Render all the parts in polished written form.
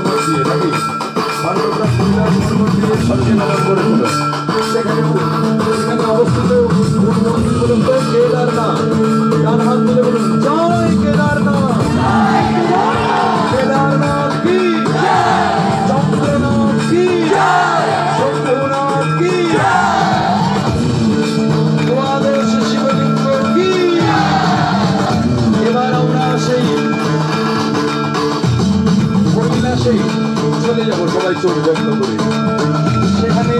পর্বত দিয়ে নাকি পাণ্ডবরা কৈলাস পর্বত দিয়ে স্বর্গে গমন করেছিল। সেখানে অবস্থিত কোন মন্দির বলুন তো? কেদারনাথ। ডান হাত তুলে বলুন জয় কেদারনাথ। কেদারনাথ কি? চন্দ্রনাথ কি? শম্ভুনাথ কি? দ্বাদশ শিবলিঙ্গ কি? এবার আমরা সেই কৈলাসে চলে যাবো সবাই চোখ বন্ধ করে। সেখানে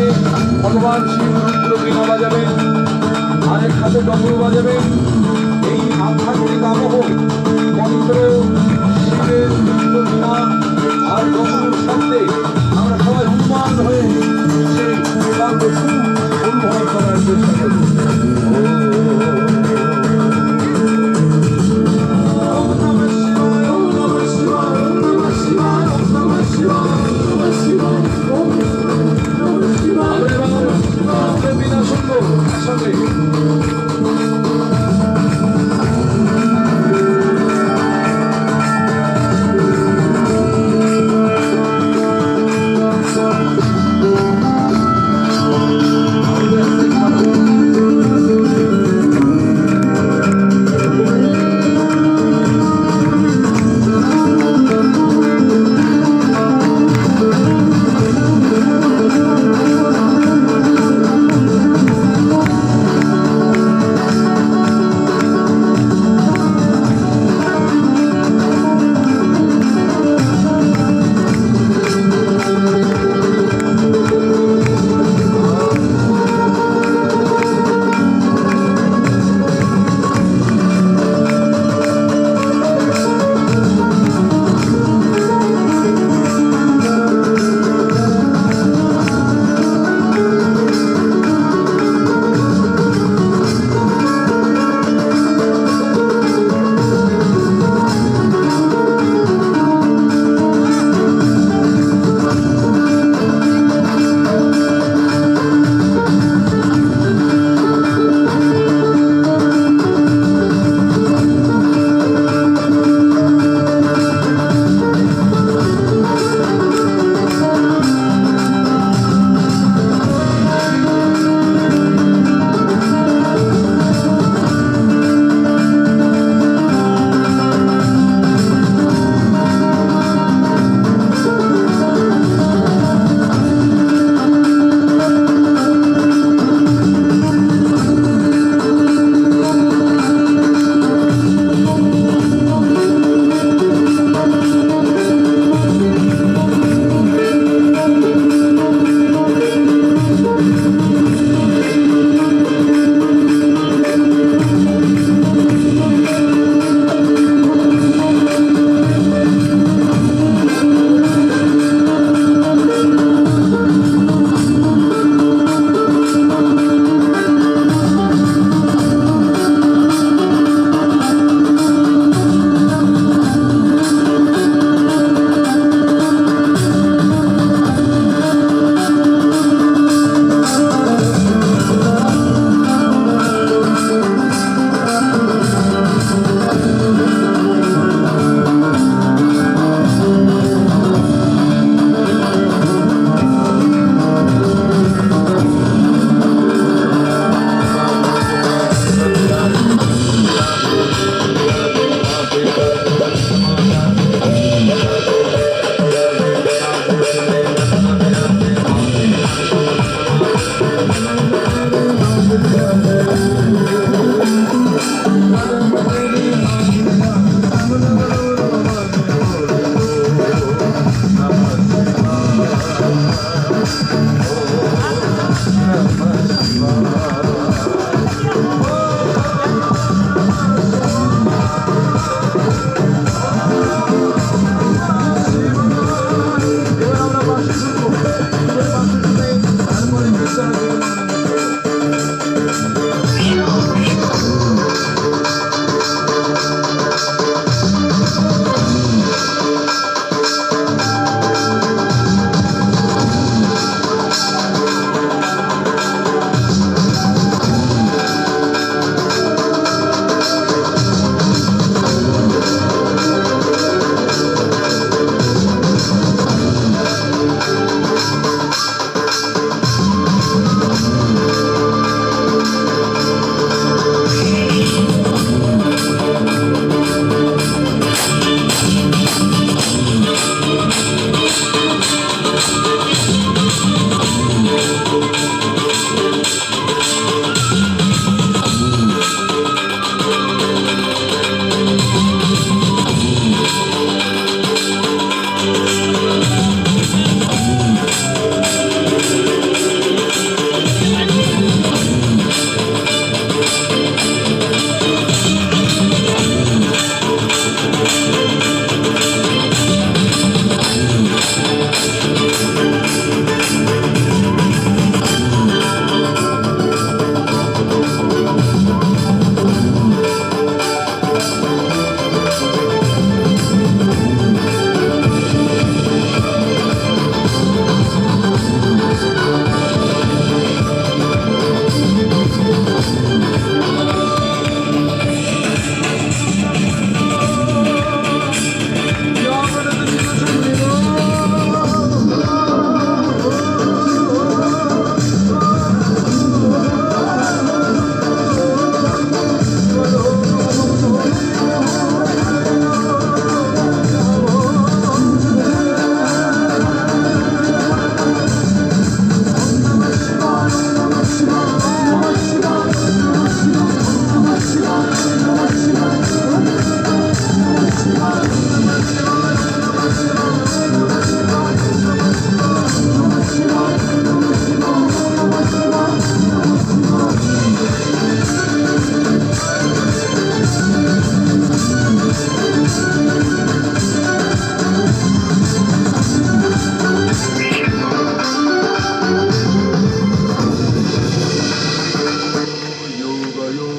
ভগবান শিব রুদ্র বীণা বাজাবেন, আরেক হাতে ডমরু বাজাবেন। এই আধ্যাত্মিক আবহ মন্ত্র শিবের রুদ্র বীণা আর ডমরুর শব্দে আমরা সবাই উন্মান হয়ে সেই অনুভব করার চেষ্টা করব।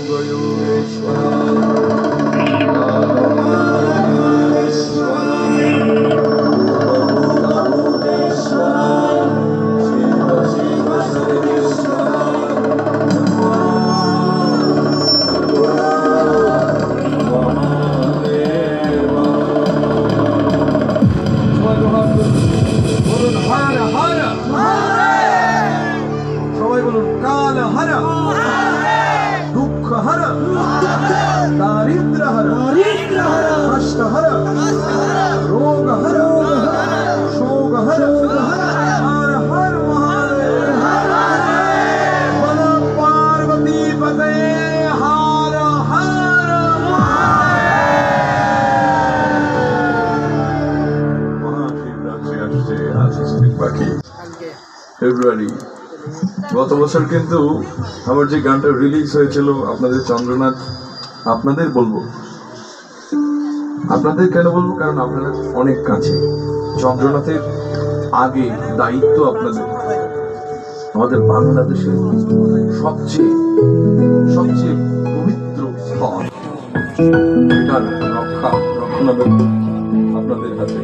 সবাই বলুন কাল হারা, দুঃখ হারা, দারিদ্র হারা, কষ্ট হারা, রোগ হারা, শোক হারা, হর হর মহাদেব, বল পার্বতী পতে হর হর মহাদেব। মহাশিবরাত্রি আসছে, আজ বাকি ফেব্রুয়ারি। গত বছর কিন্তু আমার যে গানটা রিলিজ হয়েছিল আপনাদের চন্দ্রনাথ, আপনাদের বলবো, আপনাদের কেন বলবো, কারণ আপনারা অনেক কাছে। চন্দ্রনাথের আগে দায়িত্ব আপনাদের আমাদের বাংলাদেশের সবচেয়ে সবচেয়ে পবিত্র স্থল, এটার রক্ষণাবেক্ষণ আপনাদের হাতে।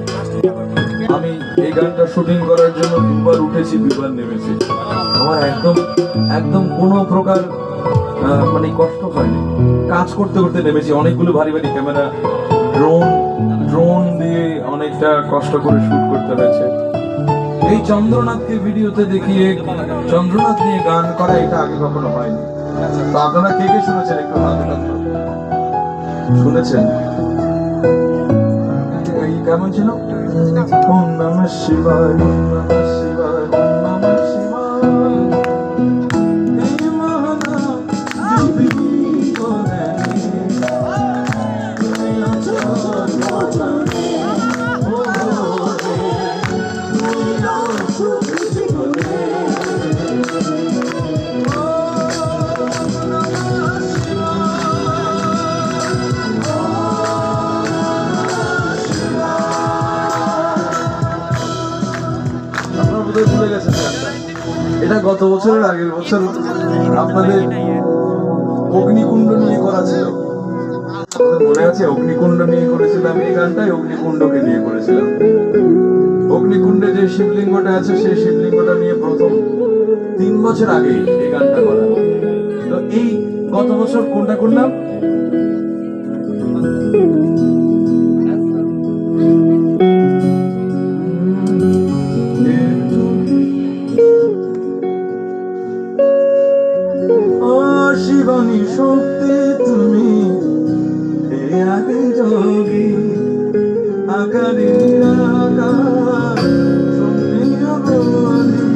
আমি এই গানটা শুটিং করার জন্য দুবার উঠেছি, দুবার নেমেছি। আমার একদম একদম কোনো প্রকার মানে কষ্ট হয়নি। কাজ করতে করতে নেমেছি, অনেকগুলো ভারী ভারী ক্যামেরা, ড্রোন দিয়ে অনেকটা কষ্ট করে শুট করতে হয়েছে। এই চন্দ্রনাথকে ভিডিওতে দেখিয়ে চন্দ্রনাথ নিয়ে গান করা, এটা আগে কখনো হয়নি। তো আপনারা কে কে শুনেছেন একটু হাত উঠান। শুনেছেন? এই কেমন ছিল? ওম নমঃ শিবায়, ওম নমঃ শিবায়, ওম নমঃ শিবায়। ভুলে গেছেন এটা গত বছরের আগের বছর আপনাদের অগ্নিকুণ্ড নিয়ে করা ছিল, মনে আছে? অগ্নিকুণ্ড নিয়ে করেছিলাম এই গানটাই, অগ্নিকুণ্ডকে নিয়ে করেছিলাম। অগ্নিকুণ্ডে যে শিবলিঙ্গটা আছে সেই শিবলিঙ্গটা নিয়ে প্রথম 3 বছর আগে এই গানটা করা। তো এই গত বছর কোনটা করলাম? শিবানী শক্তি তুমি, হে আদি যোগী, আকারে নিরাকার, শূন্য বলি,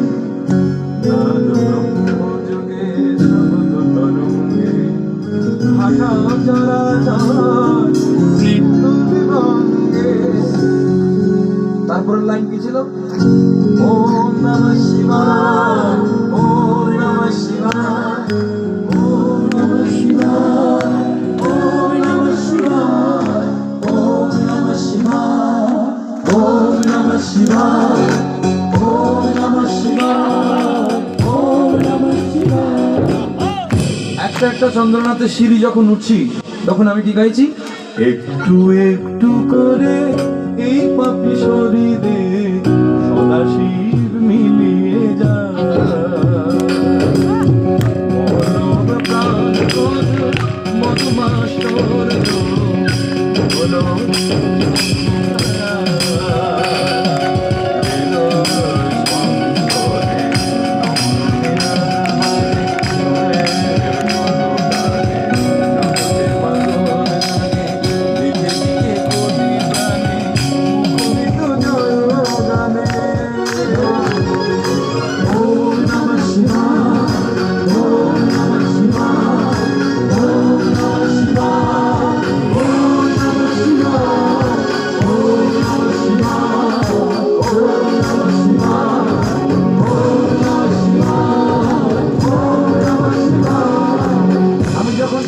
নাদ ব্রহ্মযোগে শব্দ তরঙ্গে, ভাষা চরাচর মৃত্যু বিভঙ্গে। তারপরের লাইন কি ছিল? ওম নমঃ শিবায়, ওম নমঃ শিবায়, ওম নমঃ শিবায়, ওম নমঃ শিবায়, ওম নমঃ শিবায়, ওম নমঃ শিবায়, ওম নমঃ শিবায়, ওম নমঃ শিবায়। একটা একটা চন্দ্রনাথের সিঁড়ি যখন উঠছি তখন আমি কি গাইছি? একটু একটু করে এই পাপি শরীরে সদাশিব মিলিয়ে যা,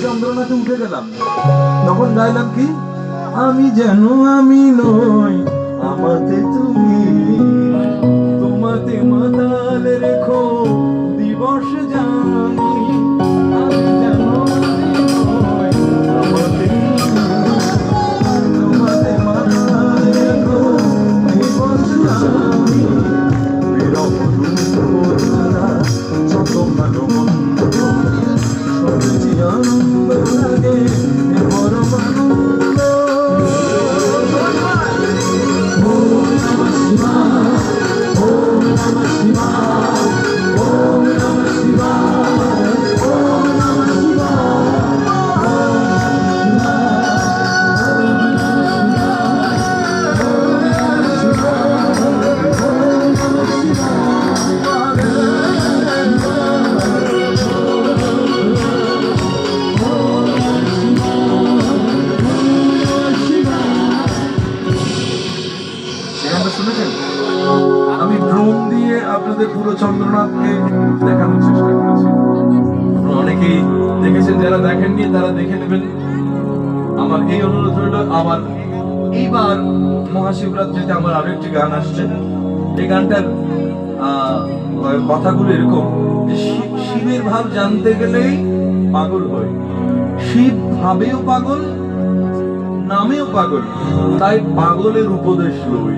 চন্দ্রনাথে উঠে গেলাম তখন গাইলাম কি? আমি যেন আমি নই, আমাতে তুমি, তোমাতে মাতাল রেখো দিবস জানি, আমি যেন আমি লাগে পরম আনন্দ। ওম নমঃ শিবায়, ওম নমঃ শিবায়, ওম নমঃ শিবায়, ওম নমঃ শুনেছেন? আমি ড্রোন দিয়ে আপনাদের পুরো চন্দ্রনাথকে দেখানোর চেষ্টা করেছি। অনেকেই দেখেছেন, যারা দেখেননি তারা দেখে নেবেন। আমার এই অনুরোধ রইল, আমার এইবার মহাশিবরাত্রিতে আমার আরো একটি গান আসছে। এই গানটার কথাগুলো এরকম যে শিবের ভাব জানতে গেলেই পাগল হয়, শিব ভাবেও পাগল, নামেও পাগল, তাই পাগলের উপদেশ লই।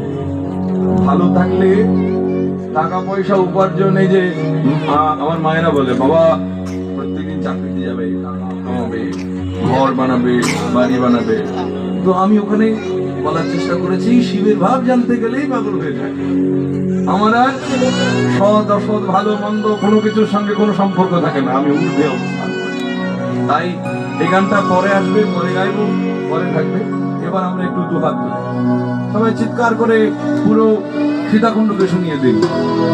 ভালো থাকলে টাকা পয়সা উপার্জন, এই যে আমার মায়েরা বলে বাবা প্রত্যেকদিন চাকরিতে যাবে, টাকা কামাবে, ঘর বানাবে, বাড়ি বানাবে, তো আমি ওখানে বলার চেষ্টা করেছি শিবের ভাব জানতে গেলেই পাগল হয়ে যায়। আমার আর সৎ অসৎ ভালো মন্দ কোনো কিছুর সঙ্গে কোনো সম্পর্ক থাকে না, আমি ঊর্ধ্বে অবস্থান করি। তাই এই গানটা পরে আসবে, পরে গাইবো, পরে থাকবে। এবার আমরা একটু দুহাত তুলি, সবাই চিৎকার করে পুরো সীতাকুণ্ডকে শুনিয়ে দিন।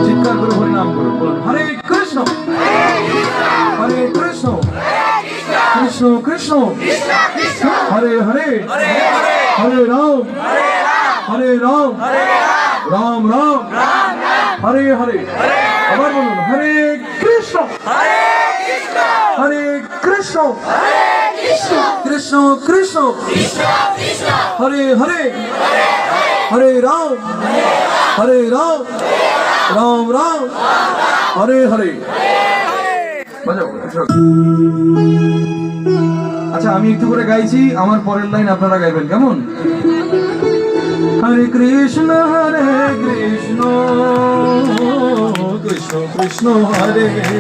চিৎকার করে হরিনাম করুন, বলুন হরে কৃষ্ণ হরে কৃষ্ণ কৃষ্ণ কৃষ্ণ হরে হরে হরে রাম হরে রাম রাম রাম হরে হরে। আবার বলুন হরে কৃষ্ণ হরে কৃষ্ণ কৃষ্ণ কৃষ্ণ হরে হরে হরে রাম রাম রাম হরে হরে। আচ্ছা, আমি একটু করে গাইছি, আমার পরের লাইন আপনারা গাইবেন, কেমন? হরে কৃষ্ণ কৃষ্ণ কৃষ্ণ হরে হরে।